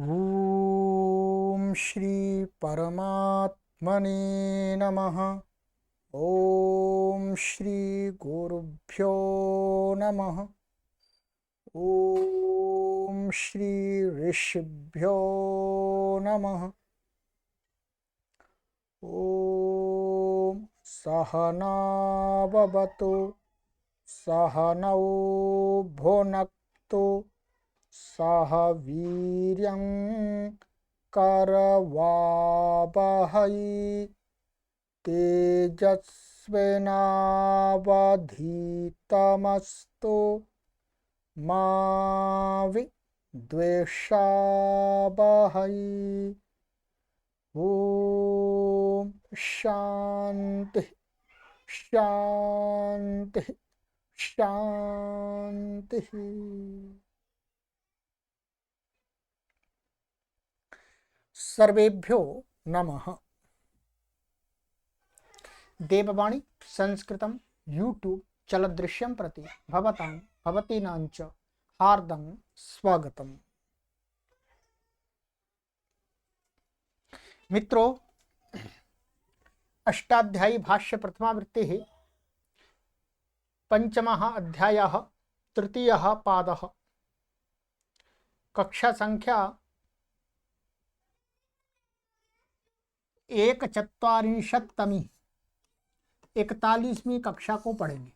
ॐ श्री परमात्मने नमः। ॐ श्री गुरुभ्यो नमः। ॐ श्री ऋषिभ्यो नमः। ॐ सहना भवतु सहनौ भुनक्तु सह वीर्यं करवावहै तेजस्विनावधीतमस्तु मा विद्विषावहै। ॐ शान्ति शान्ति शान्ति। सर्वेभ्यो नमः। देववाणी संस्कृतं यूट्यूब चलदृश्यं प्रति भवतां भवतीनां च हार्दं स्वागतम्। मित्रों, अष्टाध्यायी भाष्य प्रथमावृत्तिः पंचमः अध्यायः तृतीयः पादः कक्षा संख्या 41तमी 41वीं कक्षा को पढ़ेंगे।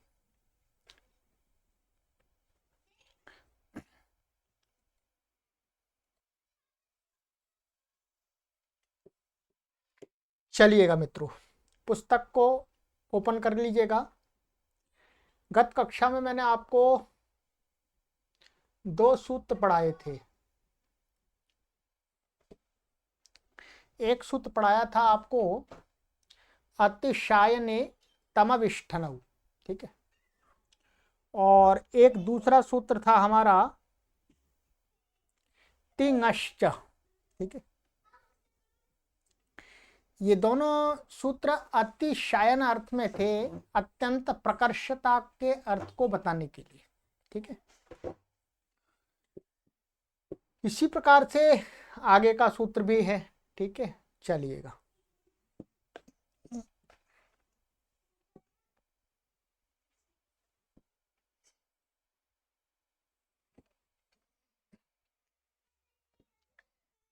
चलिएगा मित्रों, पुस्तक को ओपन कर लीजिएगा। गत कक्षा में मैंने आपको 2 सूत्र पढ़ाए थे। एक सूत्र पढ़ाया था आपको अतिशायने तमविष्ठनौ, ठीक है, और एक दूसरा सूत्र था हमारा तिङश्च, ठीक है। ये दोनों सूत्र अतिशायन अर्थ में थे, अत्यंत प्रकर्षता के अर्थ को बताने के लिए, ठीक है। इसी प्रकार से आगे का सूत्र भी है, ठीक है। चलिएगा,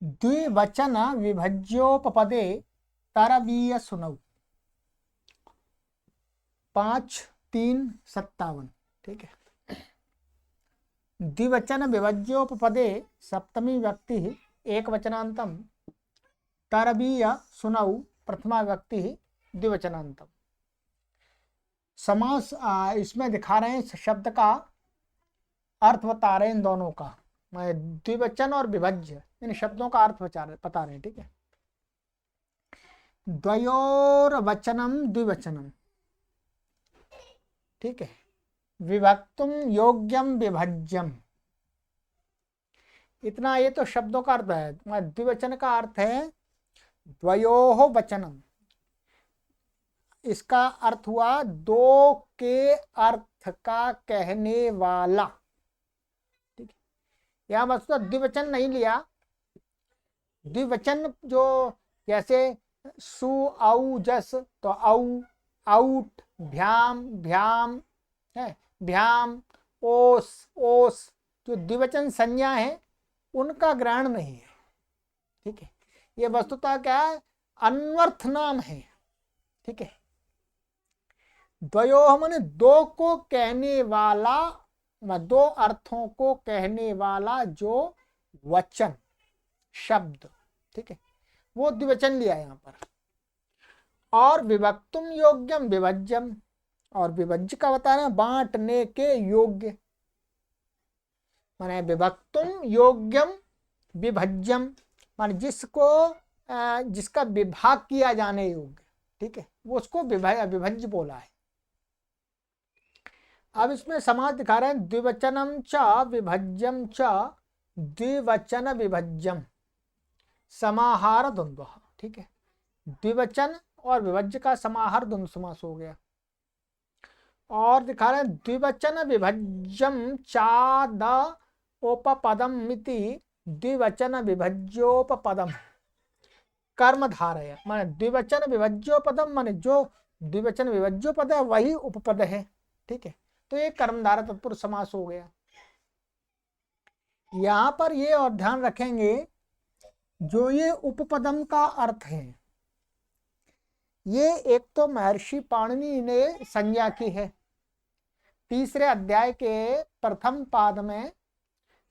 द्विवचन विभज्योपपदे तरवीय सुनौ 5-3-57, ठीक है। द्विवचन विभज्योपपदे सप्तमी व्यक्ति एक वचनांतम तरवीय सुनौ प्रथमा व्यक्ति द्विवचनांतम। समास इसमें दिखा रहे हैं, शब्द का अर्थ बता रहे हैं इन दोनों का, द्विवचन और विभज्य इन शब्दों का अर्थ बता रहे हैं, ठीक है। द्वयोर्वचनम द्विवचनम, ठीक है। विभक्तुम योग्यम विभज्यम, इतना ये तो शब्दों का अर्थ है। द्विवचन का अर्थ है द्वयोः वचनम, इसका अर्थ हुआ दो के अर्थ का कहने वाला, ठीक है। यह वस्तु द्विवचन नहीं लिया। द्विवचन जो जैसे सु औ जस, तो औ आउट भ्याम भ्याम है, भ्याम ओस ओस, जो द्विवचन संज्ञा है उनका ग्रहण नहीं है, ठीक है। ये वस्तुतः क्या है, अन्वर्थ नाम है, ठीक है। द्वयोः माने दो को कहने वाला, दो अर्थों को कहने वाला जो वचन शब्द, ठीक है, वो द्विवचन लिया यहाँ पर। और विभक्तुम योग्यम विभज्यम, और विभज्य का बता रहे हैं बांटने के योग्य, माने विभक्तुम योग्यम विभज्यम, माने जिसको जिसका विभाग किया जाने योग्य, ठीक है, वो उसको विभज्य बोला है। अब इसमें समास दिखा रहे हैं द्विवचनम च विभज्यम च द्विवचन विभज्यम समाहार द्वंद्व, ठीक है। द्विवचन और विभज्य का समाहार द्वंद्व समास हो गया। और दिखा रहे द्विवचन विभज्यम चाद उपपदम मिति द्विवचन विभज्योपपदम कर्मधारय, माने द्विवचन विभज्योपदम माने जो द्विवचन विभज्योपद है वही उपपद है। ठीक है, तो ये कर्मधारय तत्पुरुष समास हो गया। यहां पर ये और ध्यान रखेंगे, जो ये उपपदम का अर्थ है, ये एक तो महर्षि पाणिनि ने संज्ञा की है। तीसरे अध्याय के प्रथम पाद में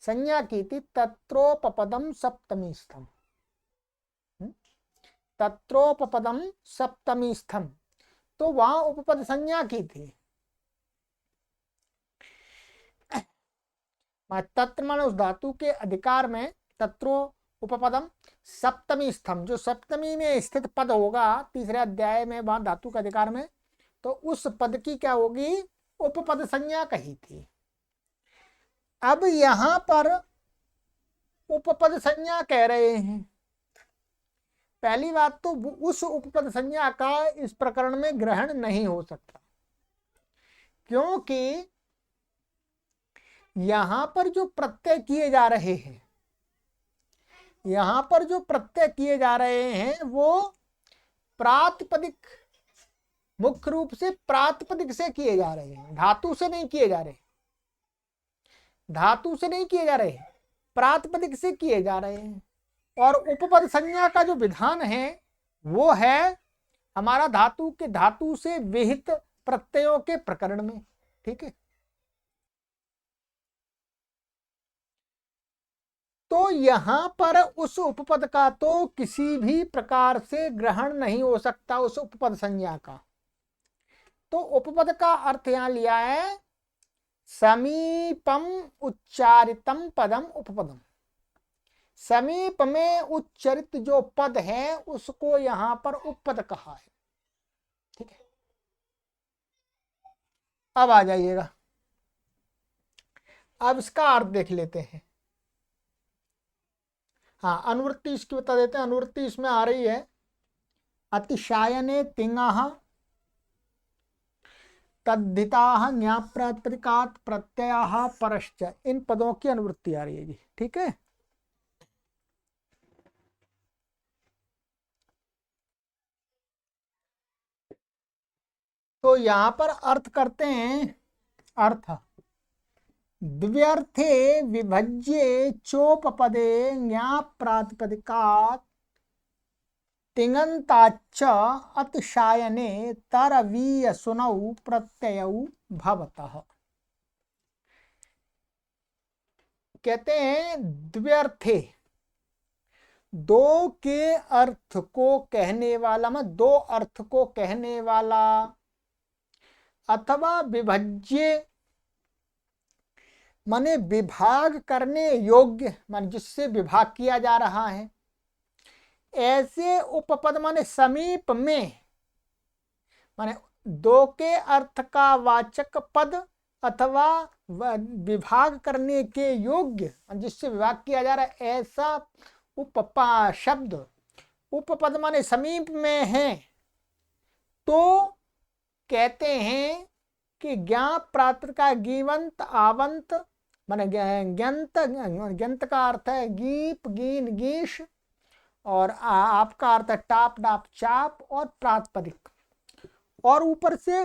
संज्ञा की थी तत्रोपपदम सप्तमी स्थम, तत्रोपपदम सप्तमी स्थम, तो वहां उपपद संज्ञा की थी। तत्र माने उस धातु के अधिकार में, तत्रो उपपदम सप्तमी स्थम, जो सप्तमी में स्थित पद होगा तीसरे अध्याय में वहां धातु के अधिकार में, तो उस पद की क्या होगी, उपपद संज्ञा कही थी। अब यहां पर उपपद संज्ञा कह रहे हैं। पहली बात तो उस उपपद संज्ञा का इस प्रकरण में ग्रहण नहीं हो सकता, क्योंकि यहां पर जो प्रत्यय किए जा रहे हैं, यहां पर जो प्रत्यय किए जा रहे हैं वो प्रातिपदिक, मुख्य रूप से प्रातिपदिक से किए जा रहे हैं, धातु से नहीं किए जा रहे, धातु से नहीं किए जा रहे, प्रातिपदिक से किए जा रहे हैं। और उपपद संज्ञा का जो विधान है वो है हमारा धातु से विहित प्रत्ययों के प्रकरण में। ठीक है, तो यहां पर उस उपपद का तो किसी भी प्रकार से ग्रहण नहीं हो सकता, उस उपपद संज्ञा का। तो उपपद का अर्थ यहां लिया है समीपम उच्चारितम पदम उपपदम, समीप में उच्चरित जो पद है उसको यहां पर उपपद कहा है। ठीक है, अब आ जाइएगा, अब इसका अर्थ देख लेते हैं। हाँ, अनुवृत्ति इसकी बता देते हैं। अनुवृत्ति इसमें आ रही है अतिशायने तिंगाः तद्धिताः ज्ञाप्रातिपदिकात् प्रत्ययाः परश्च, इन पदों की अनुवृत्ति आ रही है जी। ठीक है, तो यहां पर अर्थ करते हैं। अर्थ द्व्यर्थे विभज्ये चोपपदे ज्ञाप्रातिपदिकात् तिङन्ताच्च अतिशायने तरवीयसुनौ प्रत्ययौ भवतः। कहते हैं द्व्यर्थे, दो के अर्थ को कहने वाला, में दो अर्थ को कहने वाला, अथवा विभज्य माने विभाग करने योग्य, माने जिससे विभाग किया जा रहा है, ऐसे उपपद माने समीप में, माने दो के अर्थ का वाचक पद अथवा विभाग करने के योग्य, जिससे विभाग किया जा रहा है, ऐसा उपपा शब्द उपपद माने समीप में है, तो कहते हैं कि ज्ञाप प्रात्र का गीवंत आवंत, माने ज्ञंत, ज्ञंत का अर्थ है गीप गीन गीश, और आपका अर्थ है टाप डाप चाप, और प्रातिपदिक, और ऊपर से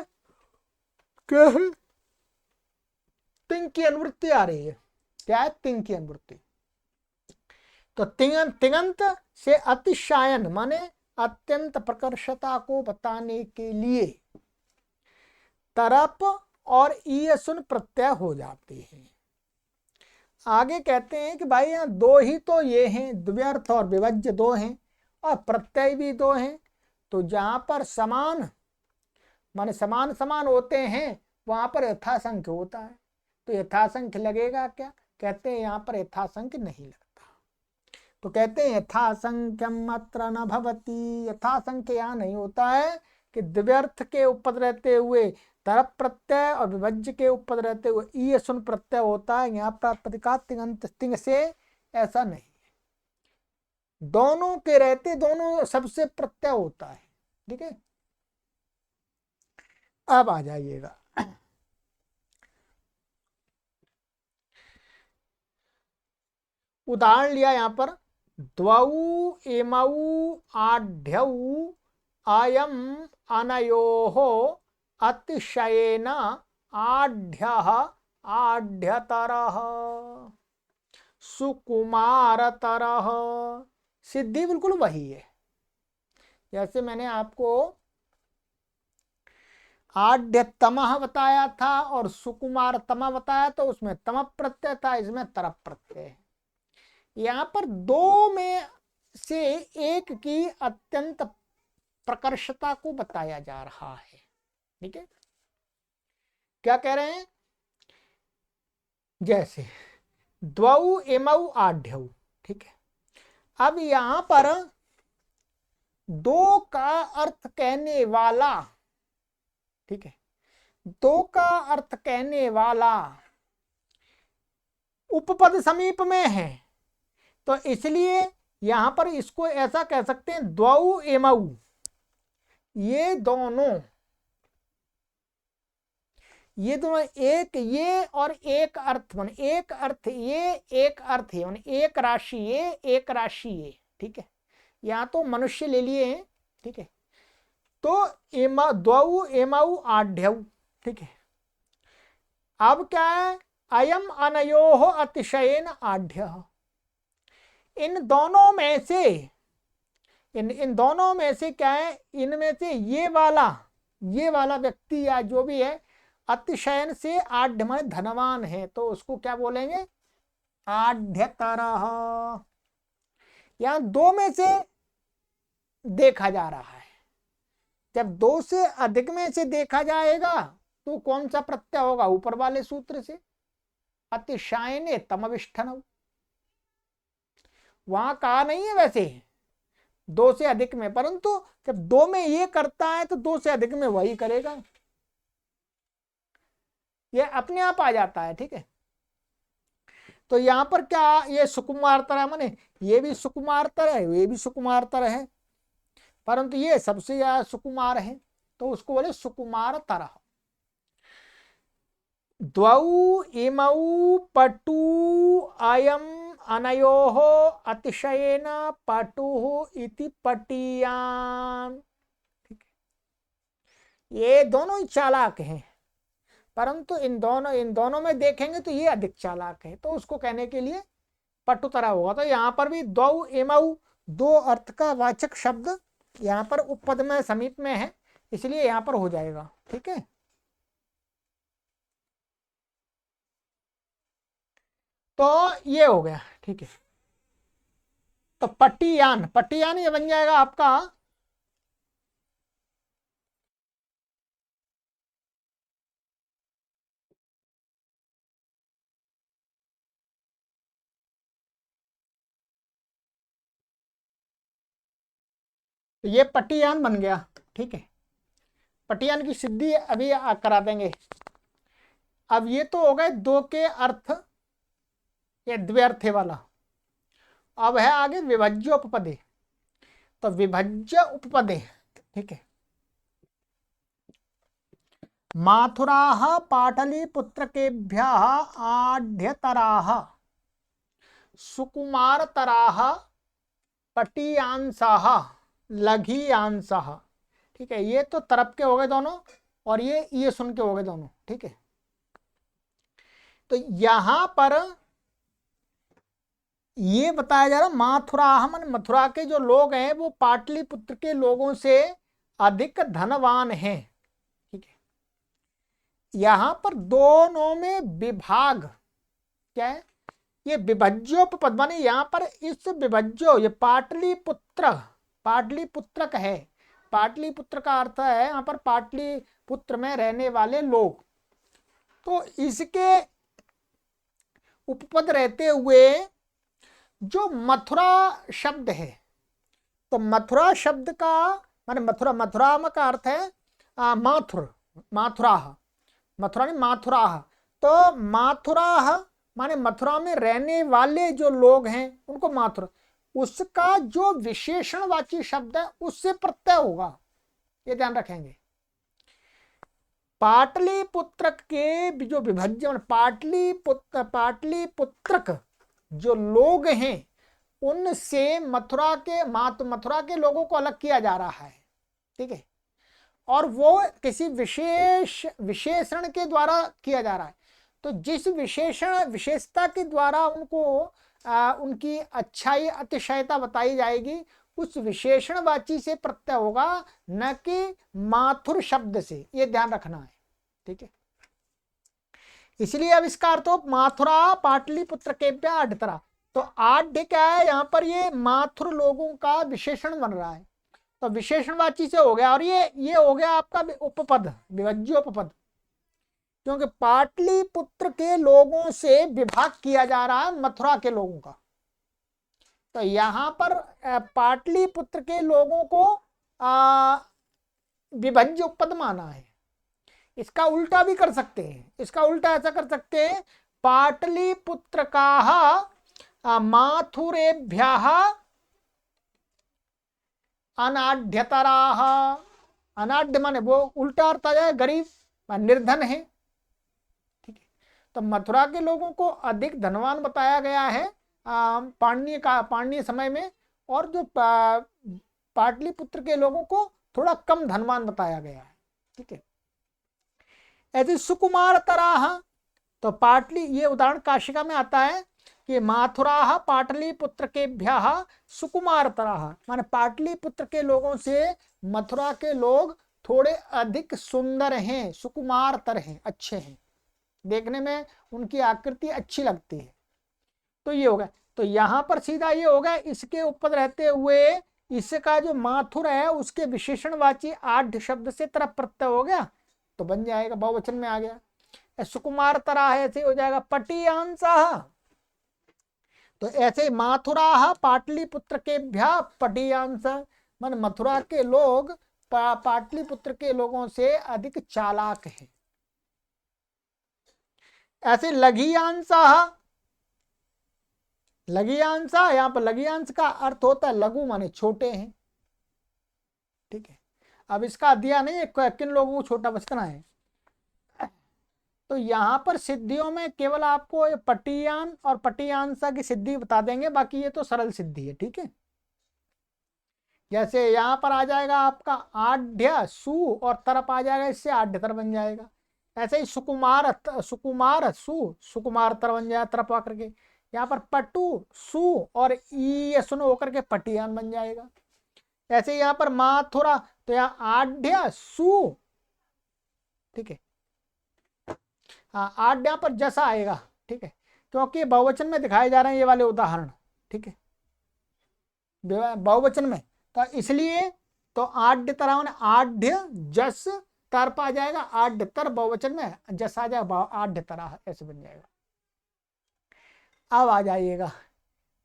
तिंग की अनुवृत्ति आ रही है। क्या है? तिंग की अनुवृत्ति। तो तिङंत से अतिशायन माने अत्यंत प्रकर्षता को बताने के लिए तरप और ईयसुन प्रत्यय हो जाते हैं। आगे कहते हैं कि भाई यहाँ दो ही तो ये हैं, द्व्यर्थ और विभज्य दो हैं, और प्रत्यय भी दो हैं, तो जहां पर समान माने समान समान होते हैं वहां पर यथासंख्य होता है। तो यथासंख्य लगेगा क्या? कहते हैं यहाँ पर यथासंख्य नहीं लगता। तो कहते हैं यथासंख्यम अत्र न भवति, यथासंख्य यहाँ नहीं होता है कि द्व्यर्थ के उपपद रहते हुए तरप प्रत्यय और विभज्य के उपपद रहते हुए ईयसुन प्रत्यय होता है। यहाँ प्रातिपदिकात् तिङन्त तिङ से ऐसा नहीं है, दोनों के रहते दोनों सबसे प्रत्यय होता है। ठीक है, अब आ जाइएगा उदाहरण लिया यहाँ पर, द्वौ इमौ आढ्यौ अयम अनयोः अतिशयेन आढ्यः आढ्यतरः सुकुमारतरः। सिद्धि बिल्कुल वही है। जैसे मैंने आपको आढ्यतमः बताया था और सुकुमारतमः बताया, तो उसमें तम प्रत्यय था, इसमें तरप प्रत्यय है। यहां पर दो में से एक की अत्यंत प्रकर्षता को बताया जा रहा है। ठीक है, क्या कह रहे हैं? जैसे द्वौ इमौ आढ्यौ, ठीक है। अब यहां पर दो का अर्थ कहने वाला, ठीक है, दो का अर्थ कहने वाला उपपद समीप में है, तो इसलिए यहां पर इसको ऐसा कह सकते हैं, द्वौ इमौ, ये दोनों एक ये और एक अर्थ, मान एक अर्थ ये, एक अर्थ है, मान एक राशि ये, एक राशि ये। ठीक है, यहां तो मनुष्य ले लिए हैं। ठीक है, तो द्वौ इमौ आढ्यौ। ठीक है, अब क्या है? अयम अनयोः अतिशयेन आढ्यः। इन दोनों में से, इन दोनों में से क्या है? इनमें से ये वाला व्यक्ति या जो भी है, अतिशयन से आढ्य माने धनवान है, तो उसको क्या बोलेंगे? आढ्यतरः। यहां दो में से देखा जा रहा है। जब दो से अधिक में से देखा जाएगा तो कौन सा प्रत्यय होगा? ऊपर वाले सूत्र से, अतिशयने तमविष्ठनौ। वहां कहा नहीं है वैसे दो से अधिक में, परंतु जब दो में ये करता है तो दो से अधिक में वही करेगा, ये अपने आप आ जाता है। ठीक है, तो यहां पर क्या, ये सुकुमारतर है, माने ये भी सुकुमारतर है, ये भी सुकुमारतर है, परंतु ये सबसे ज्यादा सुकुमार है, तो उसको बोले सुकुमारतर। द्वौ इमौ पटु अयम अनयोः अतिशयेन पटुः इति पटीयान्। ये दोनों ही चालाक हैं, परंतु इन दोनों में देखेंगे तो ये अधिक चालाक है, तो उसको कहने के लिए पटुतरा होगा। तो यहाँ पर भी द्वौ इमौ दो अर्थ का वाचक शब्द यहाँ पर उपपद में समीप में है, इसलिए यहाँ पर हो जाएगा। ठीक है, तो ये हो गया। ठीक है, तो पट्टियान ये बन जाएगा आपका तो ये पट्टियान बन गया। ठीक है, पट्टियान की सिद्धि अभी करा देंगे। अब ये तो हो गए दो के अर्थ, ये द्व्यर्थे वाला। अब है आगे विभज्य उपपदे। तो विभज्य उपपदे, ठीक है, माथुराः पाटलिपुत्रकेभ्यः आढ्यतराः सुकुमारतराः पटीयांसाः लघीयांसाः। ठीक है, ये तो तरफ के हो गए दोनों, और ये सुन के हो गए दोनों। ठीक है, तो यहां पर ये बताया जा रहा, माथुराः मन मथुरा के जो लोग हैं वो पाटलिपुत्र के लोगों से अधिक धनवान हैं। ठीक है, यहां पर दोनों में विभाग क्या है? ये विभज्योपपद माने यहां पर इस विभज्यो, ये पाटलिपुत्रक है। पाटलिपुत्र का अर्थ है यहां पर पाटलिपुत्र में रहने वाले लोग, तो इसके उपपद रहते हुए जो मथुरा शब्द है, तो मथुरा शब्द का माने मथुरा का अर्थ है माथुराह, मथुरा नहीं माथुराह। तो माथुराह माने मथुरा में रहने वाले जो लोग हैं उनको माथुरा, उसका जो विशेषणवाची शब्द है उससे प्रत्यय होगा, ये ध्यान रखेंगे। पाटलिपुत्रक के जो विभज्य पाटलिपुत्रक जो लोग हैं उनसे मथुरा के लोगों को अलग किया जा रहा है, ठीक है, और वो किसी विशेषण के द्वारा किया जा रहा है। तो जिस विशेषता के द्वारा उनको उनकी अच्छाई अतिशयता बताई जाएगी, उस विशेषणवाची से प्रत्यय होगा, न कि माथुर शब्द से, ये ध्यान रखना है, ठीक है। इसलिए अब इसका अर्थ हो माथुरा पाटलिपुत्र के आढ़तरा। तो आढ़ क्या है यहां पर, ये माथुर लोगों का विशेषण बन रहा है, तो विशेषणवाची से हो गया। और ये हो गया आपका उपपद, विभज्य उपपद, क्योंकि पाटलिपुत्र के लोगों से विभाग किया जा रहा है मथुरा के लोगों का। तो यहां पर पाटलिपुत्र के लोगों को विभज्य उपपद माना है। इसका उल्टा भी कर सकते हैं, इसका उल्टा ऐसा कर सकते हैं, पाटलिपुत्र का माथुरेभ्यः अनाढ़तराः। अनाढ़ माने वो उल्टा अर्थ आ जाए, गरीब निर्धन है, ठीक है। तो मथुरा के लोगों को अधिक धनवान बताया गया है पाणिनीय समय में, और जो पाटलिपुत्र के लोगों को थोड़ा कम धनवान बताया गया है, ठीक है। ऐसे सुकुमार तराह, तो पाटली, ये उदाहरण काशिका में आता है कि माथुराः पाटलिपुत्र के सुकुमार तराह, माने पाटलिपुत्र के लोगों से मथुरा के लोग थोड़े अधिक सुंदर हैं, सुकुमारतर हैं, अच्छे हैं, देखने में उनकी आकृति अच्छी लगती है। तो ये हो गया। तो यहां पर सीधा ये हो गया, इसके ऊपर रहते हुए इसका जो माथुर है उसके विशेषणवाची आढ़ शब्द से तरफ प्रत्यय हो गया, तो बन जाएगा, बहुवचन में आ गया। सुकुमार तरा है, ऐसे हो जाएगा पटियांसः। तो ऐसे माथुराः पाटलिपुत्र के पटियांस, मान मथुरा के लोग पाटलिपुत्र के लोगों से अधिक चालाक हैं। ऐसे लघियांसः, लघियांसा, यहाँ पर लघियांश का अर्थ होता है लघु माने छोटे हैं, ठीक है। अब इसका दिया नहीं किन लोगों को छोटा बचना है, तो यहां पर सिद्धियों में केवल आपको पटियान और पटियांसा की सिद्धि बता देंगे, बाकी ये तो सरल सिद्धि है, ठीक है। जैसे यहां पर आ जाएगा आपका आढ़ सु और तरप आ जाएगा, इससे आढ़तर बन जाएगा। ऐसे ही सुकुमार सुकुमार तर बन जाएगा तरप आकर के। यहाँ पर पटु सु और ई सुन होकर के पटियान बन जाएगा। ऐसे यहाँ पर माथुरा, तो यहाँ आढ़ सु, ठीक है, हाँ आढ़ यहाँ पर जैसा आएगा, ठीक है, क्योंकि बहुवचन में दिखाए जा रहे हैं ये वाले उदाहरण, ठीक है, बहुवचन में, तो इसलिए तो आढ़ तरह आढ़ जस तरप आ जाएगा, आढ़ तर बहुवचन में जस आ जाएगा, आढ़ तरह ऐसे बन जाएगा। अब आ जाइएगा,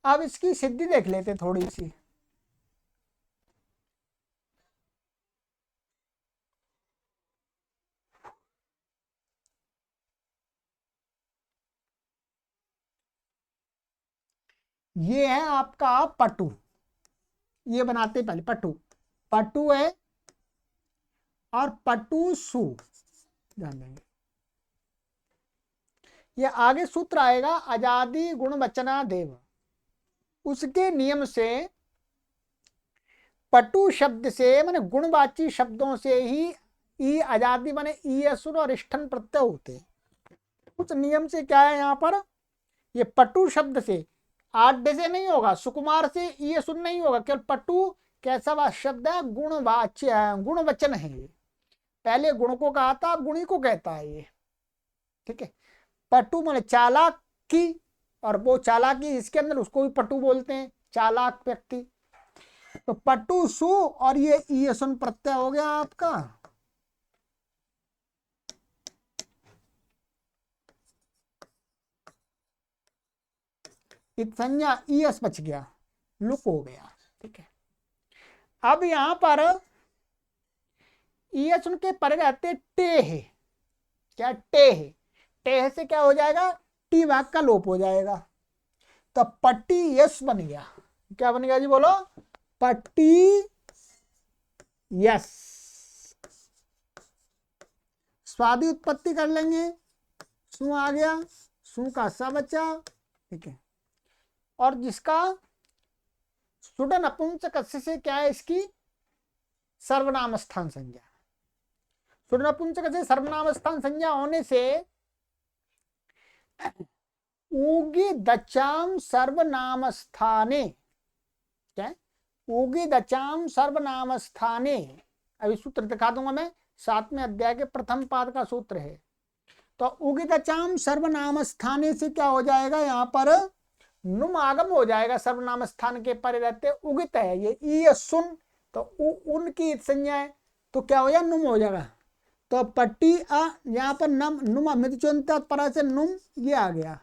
अब इसकी सिद्धि देख लेते थोड़ी सी। ये है आपका पटु, ये बनाते पहले पटु, पटु है और पटु सु, ध्यान देंगे। ये आगे सूत्र आएगा अजादि गुण वचना देव, उसके नियम से पटु शब्द से माने गुणवाची शब्दों से ही ई अजादि माने ई असुर और इष्ठन प्रत्यय होते। उस नियम से क्या है यहाँ पर, ये पटु शब्द से आढ़ से नहीं होगा, सुकुमार से ई असुर नहीं होगा, केवल पटु कैसा शब्द है, गुणवाच्य, गुणवचन है ये, पहले गुण को कहा था, गुणी को कहता है ये, ठीक है। पटु माने चालाक की, और वो चालाकी इसके अंदर उसको भी पटु बोलते हैं, चालाक व्यक्ति। तो पटु सु और ये ईयसुन प्रत्यय हो गया आपका, इत संज्ञा ईयस बच गया, लुक हो गया, ठीक है। अब यहां पर ईयसुन के परे रहते टे है, क्या टे है, टे से क्या हो जाएगा, टी वाक का लोप हो जाएगा, तो पट्टी यस बन गया। क्या बन गया जी बोलो, पट्टी यस। स्वादि उत्पत्ति कर लेंगे, सु आ गया, सु का सा बचा, ठीक है। और जिसका सुड नपुंसक से क्या है, इसकी सर्वनाम स्थान संज्ञा। सुड नपुंसक से सर्वनाम स्थान संज्ञा होने से ऊगी दचाम सर्वनाम स्थाने, क्या है, ऊगी दचाम सर्वनाम स्थाने। अभी सूत्र दिखा दूंगा मैं, 7वें अध्याय के प्रथम पाद का सूत्र है। तो ऊगी दचाम सर्वनाम स्थाने से क्या हो जाएगा, यहाँ पर नुम आगम हो जाएगा। सर्वनाम स्थान के परे रहते उगित है ये ई सुन, तो उनकी संज्ञा है, तो क्या हो जाएगा, नुम हो जाएगा। तो पट्टी अ यहाँ पर नम नुम अमृत परा से नुम ये आ गया,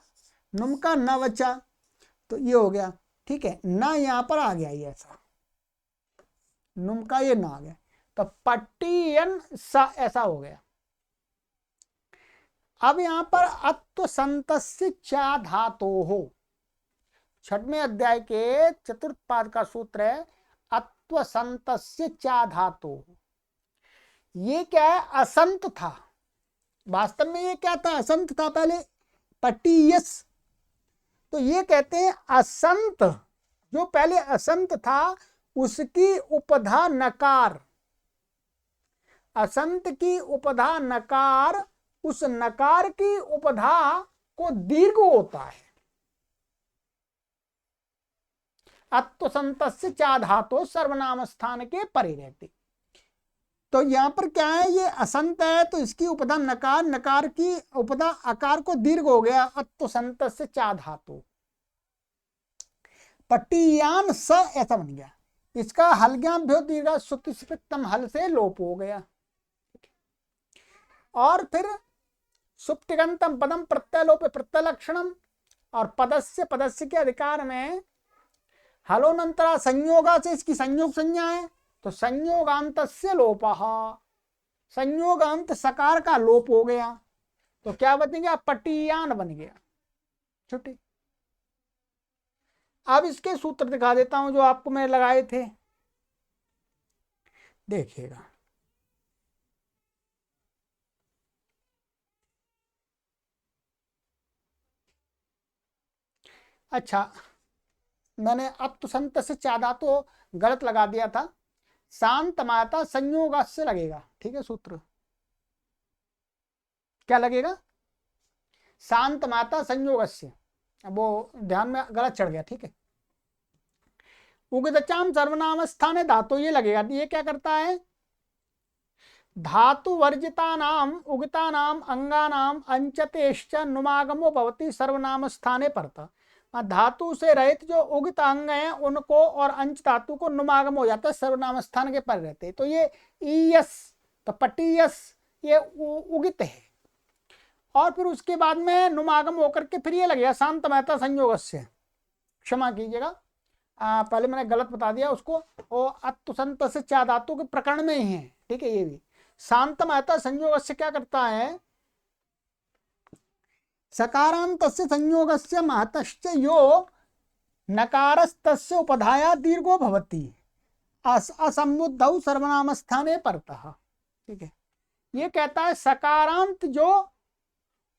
नुम का न बचा तो ये हो गया, ठीक है। ना यहाँ पर आ गया ये ऐसा, नुम का ये ना आ गया, तो पट्टियन सा ऐसा हो गया। अब यहाँ पर अत्व संतस्य चा धातो हो, 6वें अध्याय के चतुर्थ पाद का सूत्र है अत्व संतस्य चा धातो। ये क्या है, असंत था। वास्तव में ये क्या था, असंत था पहले, पट्टियस। तो ये कहते हैं असंत, जो पहले असंत था उसकी उपधा नकार, असंत की उपधा नकार, उस नकार की उपधा को दीर्घ होता है। अत्व संतस्य चा धातो सर्वनाम स्थान के परे रहते। तो यहाँ पर क्या है, ये असंत है तो इसकी उपधा नकार, नकार की उपधा आकार को दीर्घ हो गया, अत्व संतस्य चा धातो। पट्टियान स ऐसा बन गया, इसका हलज्ञाभ्यो दीर्घ सुक्ति स्फिक्तम हल से लोप हो गया। और फिर सुप्तिगंतम पदम प्रत्यलोप प्रत्यलक्षणम, और पदस्य पदस्य के अधिकार में हलोनंतरा संयोगा से इसकी संयोग संज्ञा है, तो संयोगांतस्य लोपः, संयोगांत सकार का लोप हो गया, तो क्या बन गया, पट्टियान बन गया। छुट्टी। अब इसके सूत्र दिखा देता हूं जो आपको मैं लगाए थे, देखिएगा। अच्छा, मैंने अब तो संत से चादा तो गलत लगा दिया था, शांत माता संयोग से लगेगा, ठीक है। सूत्र क्या लगेगा, शांत माता संयोग से, वो ध्यान में गलत चढ़ गया, ठीक है। उगदचाम सर्वनाम स्थाने धातु ये लगेगा, ये क्या करता है, धातु वर्जिता नाम उगता नाम अंगा नाम अंचतेश्च नुमागमो भवति सर्वनाम स्थाने परता। धातु से रहित जो उगित अंग हैं उनको और अंच धातु को नुमागम हो जाता है, सर्वनाम स्थान के पर रहते। तो ये ईयस, तो पट्टियस ये उगित है, और फिर उसके बाद में नुमागम होकर के फिर ये लगेगा शांत महता संयोग से, क्षमा कीजिएगा पहले मैंने गलत बता दिया उसको, और अत्वसंत से चा धातु के प्रकरण में ही है, ठीक है। ये भी शांत महता संयोग से क्या करता है, सकारांतस्य संयोगस्य महतश्च यो नकारस्तस्य उपधाया दीर्घो भवति असमुद्धौ सर्वनाम स्थाने परतः, ठीक है। ये कहता है सकारांत जो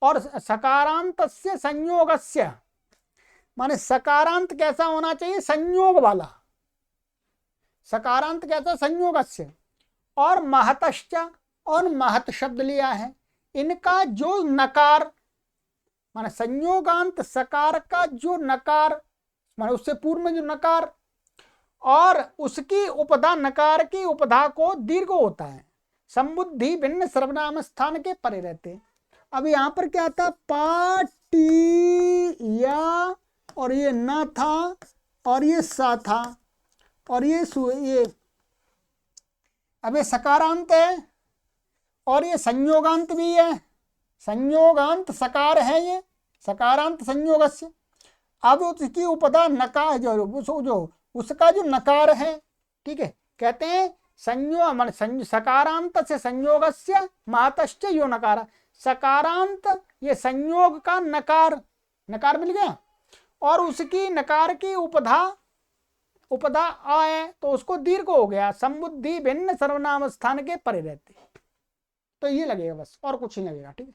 और सकारांतस्य संयोगस्य, माने सकारांत कैसा होना चाहिए, संयोग वाला, सकारांत कैसा, संयोगस्य, और महतश्च, और महत शब्द लिया है, इनका जो नकार, माने संयोगांत सकार का जो नकार, माने उससे पूर्व में जो नकार, और उसकी उपधा नकार की उपधा को दीर्घ होता है, संबुद्धि भिन्न सर्वनाम स्थान के परे रहते। अब यहाँ पर क्या था, पाटी या, और ये न था, और ये सा था, और ये अब ये सकारांत है, और ये संयोगांत भी है, संयोगांत सकार है, ये सकारांत संयोगस्य। अब उसकी उपधा नकार जो उसका जो नकार है, ठीक है, कहते हैं संयोग सकारांत से संयोगस्य मातश्च यो नकार, सकारांत ये संयोग का नकार, नकार मिल गया, और उसकी नकार की उपधा आए तो उसको दीर्घ हो गया, संबुद्धि भिन्न सर्वनाम स्थान के परे रहते। तो ये लगेगा बस, और कुछ नहीं लगेगा, ठीक है।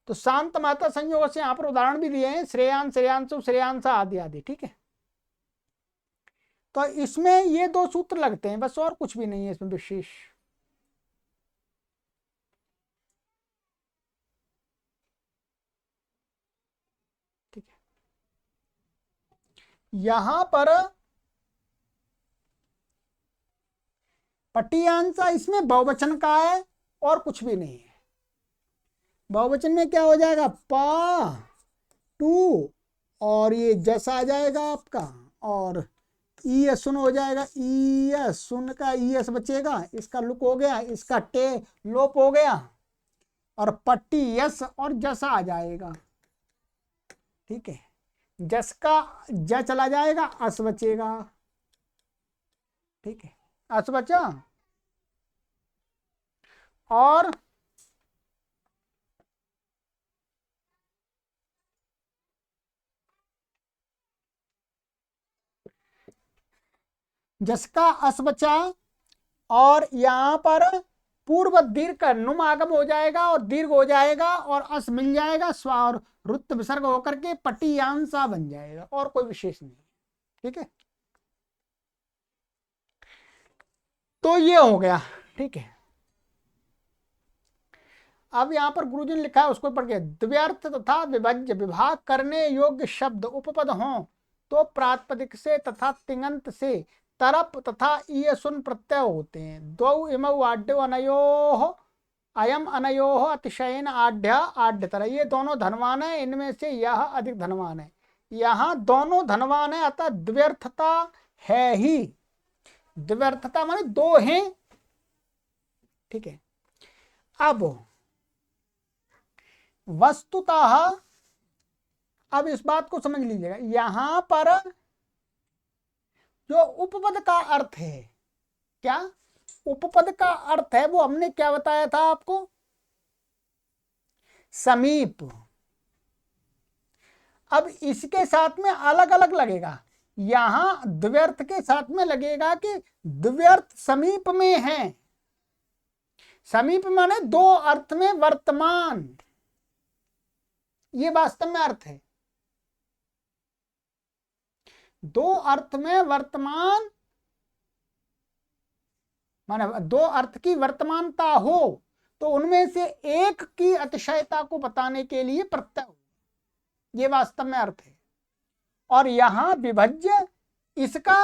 तो शांत माता संयोग से यहाँ पर उदाहरण भी दिए हैं, श्रेयांश श्रेयांशु श्रेयांशा आदि आदि, ठीक है। तो इसमें ये दो सूत्र लगते हैं बस, और कुछ भी नहीं है इसमें विशेष। ठीक है, यहां पर पटियांसा इसमें बहुवचन का है और कुछ भी नहीं है। बहुवचन में क्या हो जाएगा, पा टू, और ये जस आ जाएगा आपका, और ई सुन हो जाएगा, ई सुन का ई एस बचेगा, इसका लुक हो गया, इसका टे लोप हो गया, और पट्टी यस और जस आ जाएगा। ठीक है, जस का ज चला जाएगा, अस बचेगा। ठीक है, अस बचा, और जस का अस बचा, और यहां पर पूर्व दीर्घ का नुम आगम हो जाएगा और दीर्घ हो जाएगा और अस मिल जाएगा, स्वर रुत विसर्ग होकर के पटियांसा बन जाएगा, और कोई विशेष नहीं। ठीक है, तो ये हो गया। ठीक है, अब यहां पर गुरुजी ने लिखा है उसको पढ़ के, द्व्यर्थ तथा विभज्य विभाग करने योग्य शब्द उपपद हों तो प्रातिपदिक से तथा तिङंत से तरप तथा ईयसुन प्रत्यय होते हैं। द्वौ इमौ आढ्यो अनयोः, अयम अनयोः अतिशयन आढ्य आढ्यतर, ये दोनों धनवान है, इनमें से यह अधिक धनवान है। यहां दोनों धनवान है, अतः द्व्यर्थता है ही। द्व्यर्थता माने दो हैं। ठीक है, अब वस्तुतः अब इस बात को समझ लीजिएगा, यहां पर जो उपपद का अर्थ है, क्या उपपद का अर्थ है, वो हमने क्या बताया था आपको, समीप। अब इसके साथ में अलग अलग लगेगा, यहां द्व्यर्थ के साथ में लगेगा कि द्व्यर्थ समीप में है। समीप माने दो अर्थ में वर्तमान, ये वास्तव में अर्थ है। दो अर्थ में वर्तमान माने दो अर्थ की वर्तमानता हो तो उनमें से एक की अतिशयता को बताने के लिए प्रत्यय हो, ये वास्तव में अर्थ है। और यहां विभज्य, इसका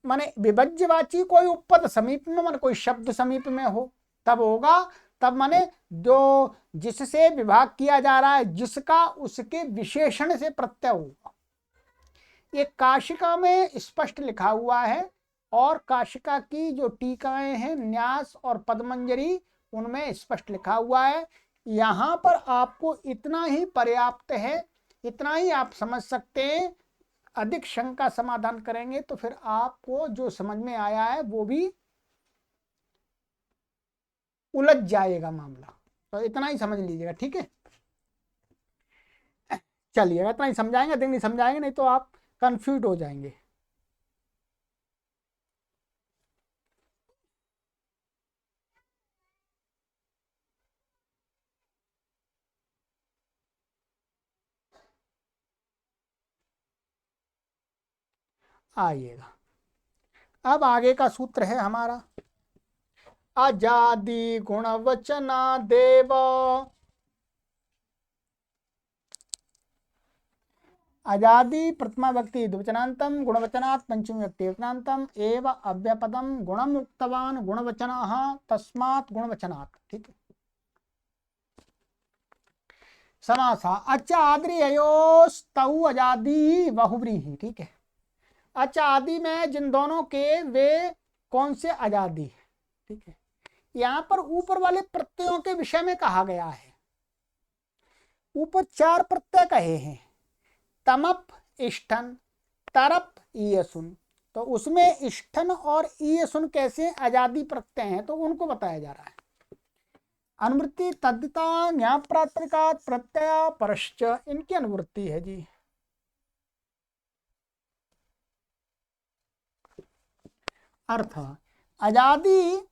माने विभज्यवाची कोई उपपद समीप में, माने कोई शब्द समीप में हो तब होगा, तब माने जो जिससे विभाग किया जा रहा है, जिसका उसके विशेषण से प्रत्यय होगा। ये काशिका में स्पष्ट लिखा हुआ है, और काशिका की जो टीकाएं हैं न्यास और पद्मंजरी, उनमें स्पष्ट लिखा हुआ है। यहां पर आपको इतना ही पर्याप्त है, इतना ही आप समझ सकते हैं। अधिक शंका समाधान करेंगे तो फिर आपको जो समझ में आया है वो भी उलझ जाएगा मामला, तो इतना ही समझ लीजिएगा। ठीक है, चलिएगा, इतना ही समझाएंगे, अधिक नहीं समझाएंगे, नहीं तो आप कंफ्यूज हो जाएंगे। आइएगा, अब आगे का सूत्र है हमारा, अजादि गुणवचना देव। अजादि प्रथमा व्यक्ति द्विवचनांतम गुणवचनात् पंचमी व्यक्ति एकवचनांतम एव अव्यपदम गुणम उक्तवान गुणवचनः तस्मात् गुणवचनात्। ठीक है, समासा अच आदि अयोस्तौ अजादि बहुव्रीहि। ठीक है, अच आदि में जिन दोनों के वे कौन से अजादि है। ठीक है, यहां पर ऊपर वाले प्रत्ययों के विषय में कहा गया है। ऊपर चार प्रत्यय कहे हैं, तमप इष्ठन तरप ईयसुन, तो उसमें इष्ठन और ईयसुन कैसे अजादि प्रत्यय हैं तो उनको बताया जा रहा है। अनुवृत्ति तद्धिता न्याय प्रातिपदिका प्रत्यय परश्च, इनकी अनुवृत्ति है जी। अर्थ अजादि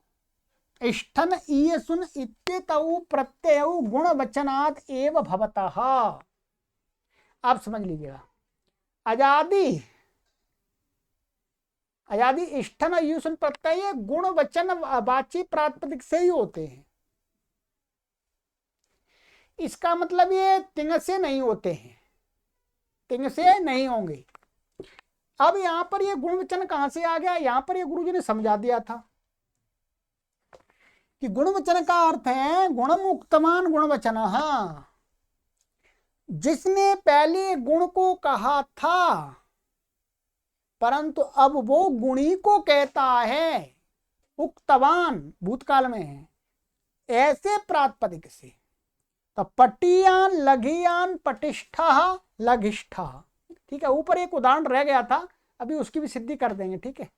इष्ठन ईयसुन इत्येतौ प्रत्ययौ गुणवचनात् एव भवतः। आप समझ लीजिएगा, अजादि अजादि इष्ठन और यूसन प्रत्यय ये गुण वचन वाची प्रातिपदिक से ही होते हैं। इसका मतलब ये तिंग से नहीं होते हैं, तिंग से नहीं होंगे। अब यहां पर ये गुण वचन कहां से आ गया? यहां पर ये गुरुजी ने समझा दिया था कि गुण वचन का अर्थ है गुणम उक्तमान गुण वचन। जिसने पहले गुण को कहा था परंतु अब वो गुणी को कहता है, उक्तवान भूतकाल में है, ऐसे प्रातिपदिक से। तो पटियान लघियान पटिष्ठा लघिष्ठा। ठीक है, ऊपर एक उदाहरण रह गया था, अभी उसकी भी सिद्धि कर देंगे। ठीक है,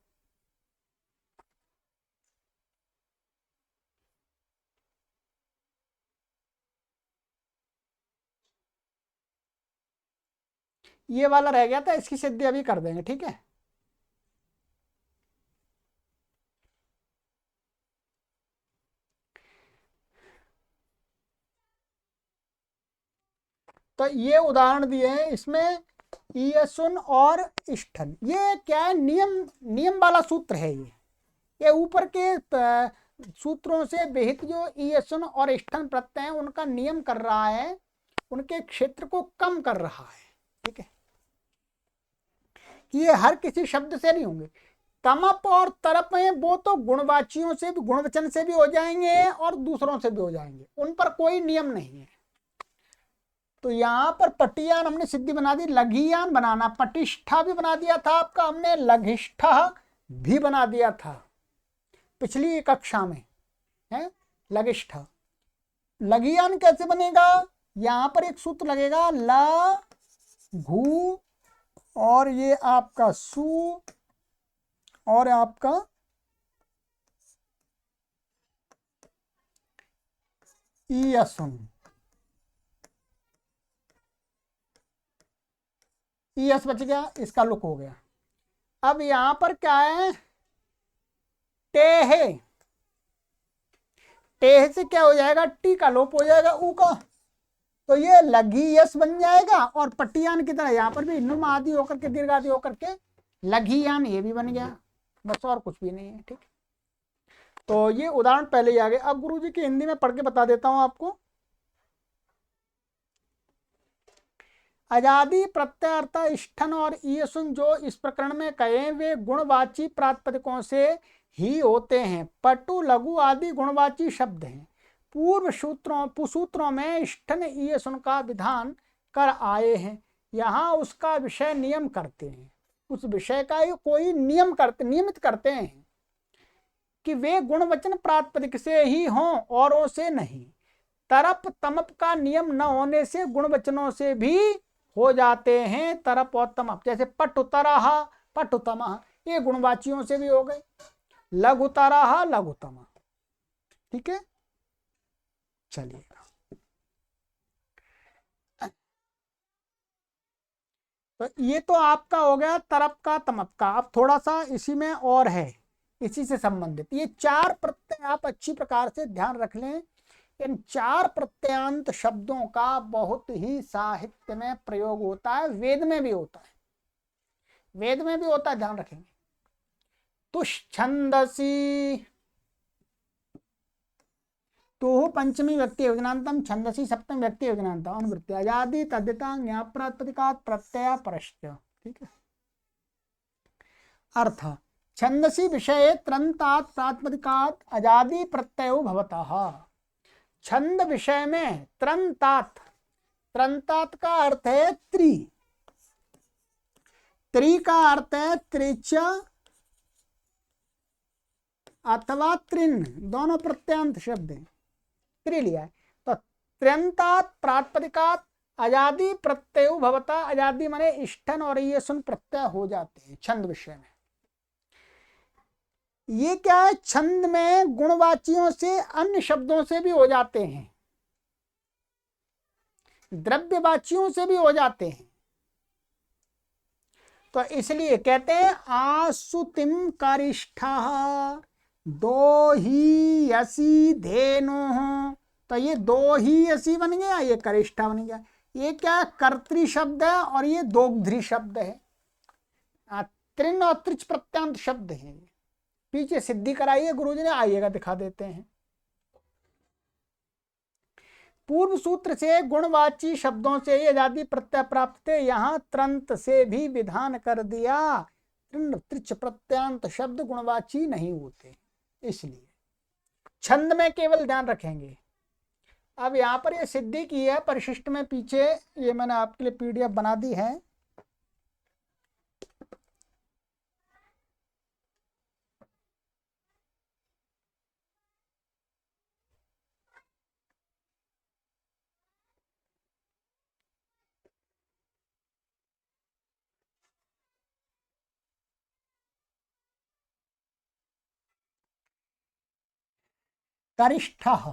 ये वाला रह गया था, इसकी सिद्धि अभी कर देंगे। ठीक है, तो ये उदाहरण दिए हैं इसमें ईयसुन और इष्ठन। ये क्या है? नियम, नियम वाला सूत्र है ये ऊपर के सूत्रों से विहित जो ईयसुन और इष्ठन प्रत्यय हैं उनका नियम कर रहा है, उनके क्षेत्र को कम कर रहा है। ठीक है, कि ये हर किसी शब्द से नहीं होंगे। तमप और तरप हैं वो तो गुणवाचियों से भी, गुणवचन से भी हो जाएंगे और दूसरों से भी हो जाएंगे, उन पर कोई नियम नहीं है। तो यहां पर पटियान हमने सिद्धि बना दी, लघियान बनाना, पटिष्ठा भी बना दिया था आपका हमने, लघिष्ठा भी बना दिया था पिछली कक्षा में, है लघिष्ठा। लघियान कैसे बनेगा? यहां पर एक सूत्र लगेगा ल घु और ये आपका सु और आपका ईयसुन। ईयस बच गया, इसका लुक हो गया। अब यहां पर क्या है? टेह, टेह से क्या हो जाएगा? टी का लोप हो जाएगा ऊ का, तो ये लघी यस बन जाएगा। और पट्टियान की तरह यहाँ पर भी नुम आदि होकर के दीर्घ आदि होकर के लघियान ये भी बन गया, बस और कुछ भी नहीं है। ठीक, तो ये उदाहरण पहले ही आ गए। अब गुरुजी की हिंदी में पढ़ के बता देता हूं आपको। अजादि प्रत्यय इष्ठन और ईयसुन जो इस प्रकरण में कहे वे गुणवाची प्रातिपदिकों से ही होते हैं। पटु लघु आदि गुणवाची शब्द हैं। पूर्व सूत्रों में इष्ठन ईयसुन का विधान कर आए हैं, यहाँ उसका विषय नियम करते हैं, उस विषय का कोई नियम करते, नियमित करते हैं कि वे गुणवचन प्रातिपदिक से ही हों, औरों से नहीं। तरप तमप का नियम न होने से गुणवचनों से भी हो जाते हैं तरप और तमप। जैसे पटुतरहा पटुतमः, ये गुणवाचियों से भी हो गए। लघुतरहा लघुतमः। ठीक है, चलिए तो ये तो आपका हो गया तरप का तमप का। अब थोड़ा सा इसी में और है, इसी से संबंधित ये चार प्रत्यय आप अच्छी प्रकार से ध्यान रख लें। इन चार प्रत्ययांत शब्दों का बहुत ही साहित्य में प्रयोग होता है, वेद में भी होता है, वेद में भी होता है, ध्यान रखेंगे। तुष्छंदसी, तुः पंचमी व्यक्ति योजनांतम, छंदसी सप्तम व्यक्ति योजनांतम, अनुवृत्ति अजादि तद्यता ज्ञाप्रातिपदिकात् प्रत्यय परश्च। ठीक है, अर्थ छंदसी विषये त्रन्तात् प्रातिपदिकात् अजादि प्रत्ययो भवतः। छंद विषय में त्रन्तात्, त्रन्तात् का अर्थ है त्रि, त्रि का अर्थ है त्रिच अथवा त्रिन, दोनों प्रत्ययांत शब्द हैं, त्रि लिया है। तो त्रन्तात् प्रातिपदिकात् अजादि प्रत्ययो भवता, अजादि माने इष्ठन और ये सुन प्रत्यय हो जाते हैं छंद विषय में। ये क्या है? छंद में गुणवाचियों से अन्य शब्दों से भी हो जाते हैं, द्रव्यवाचियों से भी हो जाते हैं। तो इसलिए कहते हैं आसुतिम करिष्ठा दो ही यसी धेनु। तो ये दो ही यसी बन गया, ये करिष्ठा बन गया। ये क्या कर्तृ शब्द है और ये दोग्ध्री शब्द है। तृण और त्रिच प्रत्यांत शब्द हैं। पीछे सिद्धि कराइए गुरुजी ने, आइएगा दिखा देते हैं। पूर्व सूत्र से गुणवाची शब्दों से ये आदि प्रत्यय प्राप्त थे, यहाँ त्रंत से भी विधान कर दिया तृण त्रिच प्रत्यांत शब्द गुणवाची नहीं होते, इसलिए छंद में केवल ध्यान रखेंगे। अब यहाँ पर ये सिद्धि की है परिशिष्ट में, पीछे ये मैंने आपके लिए पीडीएफ बना दी है। करिष्ठः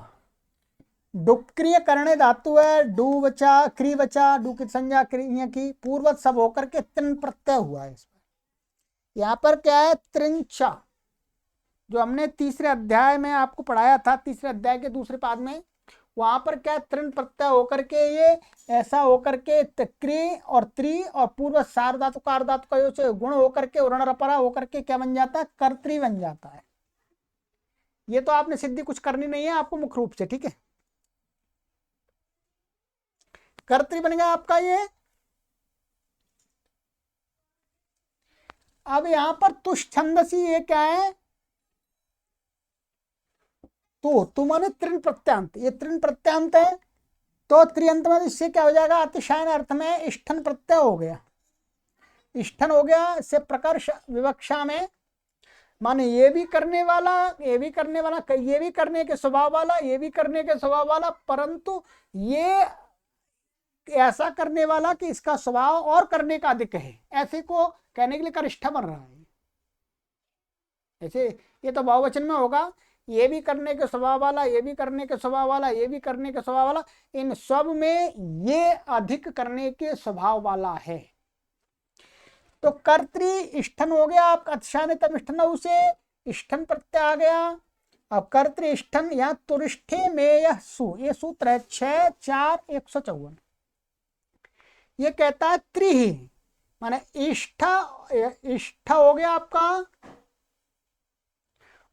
डुक्रिय करणे धातु है, डू बचा क्री बचा, डू की संज्ञा क्रिया की पूर्वत सब होकर के तृण प्रत्यय हुआ है। इसमें यहाँ पर क्या है, त्रिंचा, जो हमने तीसरे अध्याय में आपको पढ़ाया था, तीसरे अध्याय के दूसरे पाद में, वहां पर क्या तृण प्रत्यय होकर के ये ऐसा होकर के क्री और त्रि और पूर्व सार धातु कार धातु का से गुण होकर के उरण रपरा होकर के क्या बन जाता है, कर्त्री बन जाता है। ये तो आपने सिद्धि कुछ करनी नहीं है आपको मुख्य रूप से, ठीक है। कर्त्री बन गया आपका ये। अब यहां पर तुष छंदसी ये क्या है, तो माने तृण प्रत्यांत, ये तृण प्रत्यांत है, तो त्रियंत में इससे क्या हो जाएगा, अतिशयन अर्थ में इष्ठन प्रत्यय हो गया, इष्ठन हो गया। इससे प्रकर्ष विवक्षा में माने ये भी करने वाला, ये भी करने वाला, ये भी करने के स्वभाव वाला, ये भी करने के स्वभाव वाला, परंतु ये ऐसा करने वाला कि इसका स्वभाव और करने का अधिक है, ऐसे को कहने के लिए करिष्ठ बन रहा है। ऐसे ये तो बहुवचन में होगा, ये भी करने के स्वभाव वाला, ये भी करने के स्वभाव वाला, ये भी करने के स्वभाव वाला, इन सब में ये अधिक करने के स्वभाव वाला है। तो कर्तृ इष्ठन हो गया आपका, अतिशानितम इष्ठन से इष्ठन प्रत्यय आ गया। अब कर्तृ इष्ठन, यहाँ तुरिष्ठे में यह सु, ये सूत्र है 6-4-154। ये कहता है त्रि ही, माने इष्ठ, इष्ठ हो गया आपका,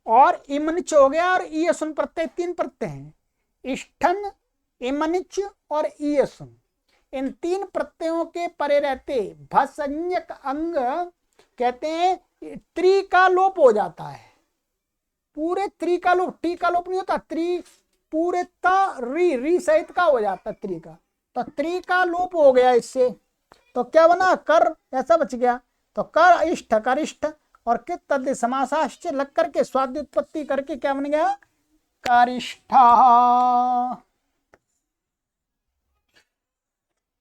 और इमनिच हो गया, और ईयसुन प्रत्यय, तीन प्रत्यय हैं, इष्ठन, इमनिच और ईयसुन। इन तीन प्रत्ययों के परे रहते भसंज्ञक अंग कहते हैं त्रि का लोप हो जाता है, पूरे त्रि का लोप, टी का लोप नहीं होता, त्रि पूरे री सहित का हो जाता है त्रि का, तो त्रि का लोप हो गया इससे, तो क्या बना, कर ऐसा बच गया। तो कर इष्ट, करिष्ठ और कित तद समासाश्च लग करके स्वाद्य उत्पत्ति करके क्या बन गया, करिष्ठा,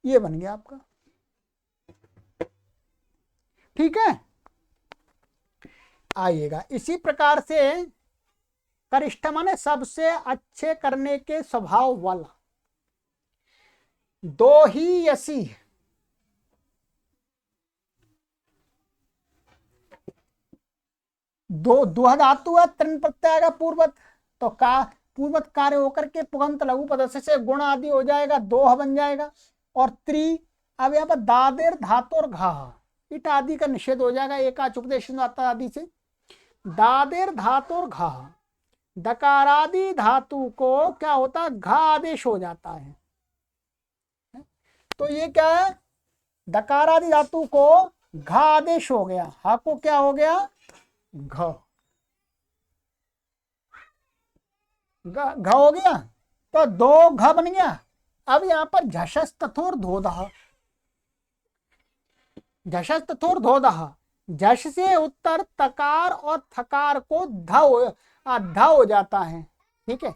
ये बन गया आपका, ठीक है। आइएगा इसी प्रकार से करिष्ठ माने सबसे अच्छे करने के स्वभाव वाला। दो ही यसी, दो धातु है, तृण प्रत्यय आएगा पूर्वत, तो का पूर्वत कार्य होकर के पुगंत लघु पदस्य से गुण आदि हो जाएगा, दोह बन जाएगा। और त्रि, अब यहाँ पर दादेर धातु और घा, इट आदि का निषेध हो जाएगा, एकाच उपदेश आदि से। दादेर धातु और घा, दकारादि धातु को क्या होता है, घा आदेश हो जाता है, तो ये क्या है, दकारादि धातु को घा आदेश हो गया, हा को क्या हो गया, घ, घ हो गया, तो दो घ बन गया। अब यहां पर झषस तथोर धोदह, झषस तथोर धोदह, झष से उत्तर तकार और थकार को ध हो जाता है, ठीक है।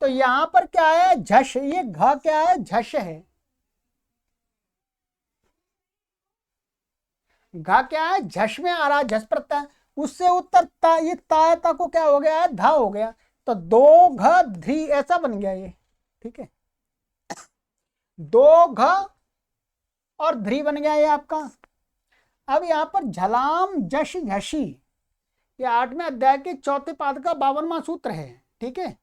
तो यहां पर क्या है, झष, ये घ क्या है, झष है, घ क्या है, झष में आ रहा, झष प्रत्यय, उससे उत्तर ता, ये तायता को क्या हो गया है, धा हो गया, तो दो घ धी ऐसा बन गया ये, ठीक है। दो घ और ध्री बन गया ये आपका। अब यहां पर झलाम जश झशी, ये 8वें अध्याय के चौथे पाद का 52वां सूत्र है, ठीक है।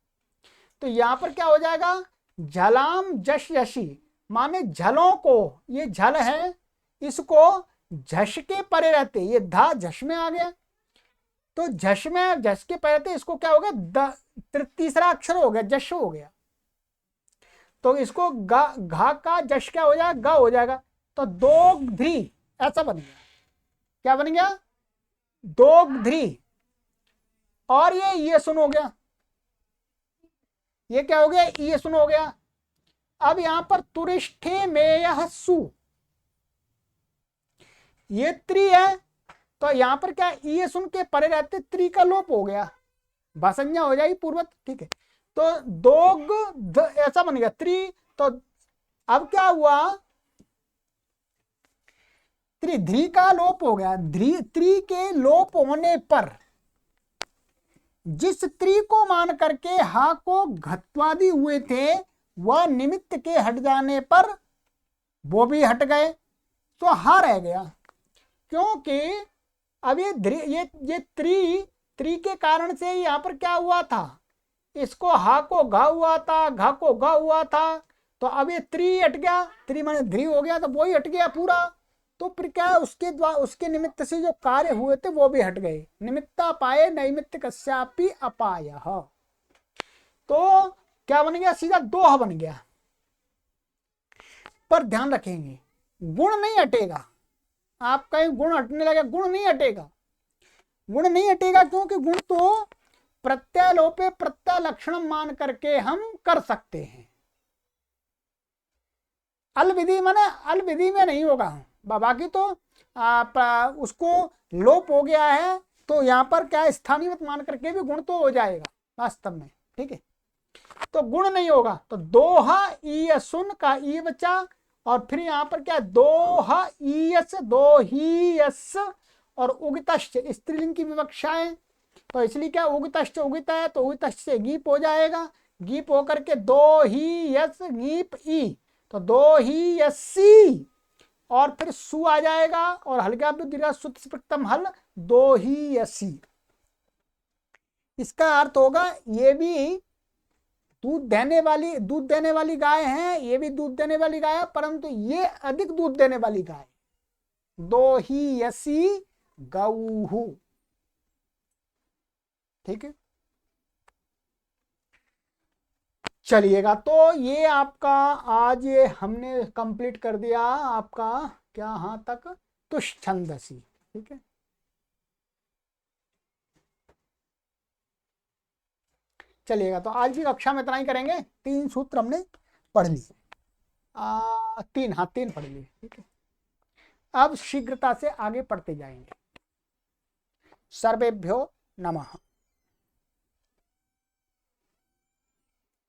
तो यहां पर क्या हो जाएगा, झलाम जश झशी माने झलों को, ये झल है, इसको झश के परे रहते, ये धा झश में आ गया, तो झश में झश के परे रहते, इसको क्या हो गया, तीसरा अक्षर हो गया, जश हो गया, तो इसको घा का जश क्या हो जाएगा, गा हो जाएगा, तो दोग्ध्री ऐसा बन गया। क्या बन गया, दोग्ध्री। और ये सुन हो गया, ये क्या हो गया, ये सुन हो गया। अब यहां पर तुरिष्ठे मेयः सु, ये त्रि है, तो यहां पर क्या, ये सुन के परे रहते त्रि का लोप हो गया, भाषंज्ञा हो जाएगी पूर्वत, ठीक है। तो दोग ऐसा बन गया त्रि, तो अब क्या हुआ, त्रि का लोप हो गया, त्रि के लोप होने पर जिस त्रि को मान करके हा को घत्वादि हुए थे, वह निमित्त के हट जाने पर वो भी हट गए, तो हा रह गया। क्योंकि अब ये त्रि के कारण से यहां पर क्या हुआ था, इसको हा को घा हुआ था, घा को गा हुआ था, तो अब ये त्रि हट गया, त्रि माने ध्री हो गया, तो वही हट गया पूरा। तो फिर क्या, उसके निमित्त से जो कार्य हुए थे वो भी हट गए। निमित्ता पाए नैमित्त कस्यापि अपायः, तो क्या बन गया, सीधा दोहा बन गया। पर ध्यान रखेंगे, गुण नहीं हटेगा। आप कहीं गुण हटने लगे, गुण नहीं हटेगा, गुण नहीं हटेगा, क्योंकि गुण तो प्रत्यय लोपे प्रत्यय लक्षण मान करके हम कर सकते हैं। अल विधि माने अल विधि में नहीं होगा, बाकी तो उसको लोप हो गया है, तो यहां पर क्या स्थानीय मत मान करके भी गुण तो हो जाएगा वास्तव में, ठीक है। तो गुण नहीं होगा, तो दोहा ई सुन का ई बचा, और फिर यहां पर क्या, दोहा ईयस दो ही यस, और उगितश्च स्त्रीलिंग की विवक्षाएं, तो इसलिए क्या, उगितश्च उगित है, तो उगितश्च से गीप हो जाएगा, गीप होकर के दो ही यस गीप ई, तो दो ही यसी, और फिर सु आ जाएगा, और हल्का दीर्घ सुत स्पृक्तम हल, दो ही यसी। इसका अर्थ होगा ये भी दूध देने वाली गाय है, ये भी दूध देने वाली गाय है, परंतु ये अधिक दूध देने वाली गाय, दो ही यसी गौहु, ठीक है। चलिएगा, तो ये आपका आज ये हमने कंप्लीट कर दिया आपका क्या, यहां तक तुष्ट छंदसी, ठीक है। चलिएगा, तो आज की कक्षा में इतना ही करेंगे। 3 सूत्र हमने पढ़ लिए, 3, हाँ 3 पढ़ लिए, ठीक है। अब शीघ्रता से आगे पढ़ते जाएंगे। सर्वेभ्यो नमः।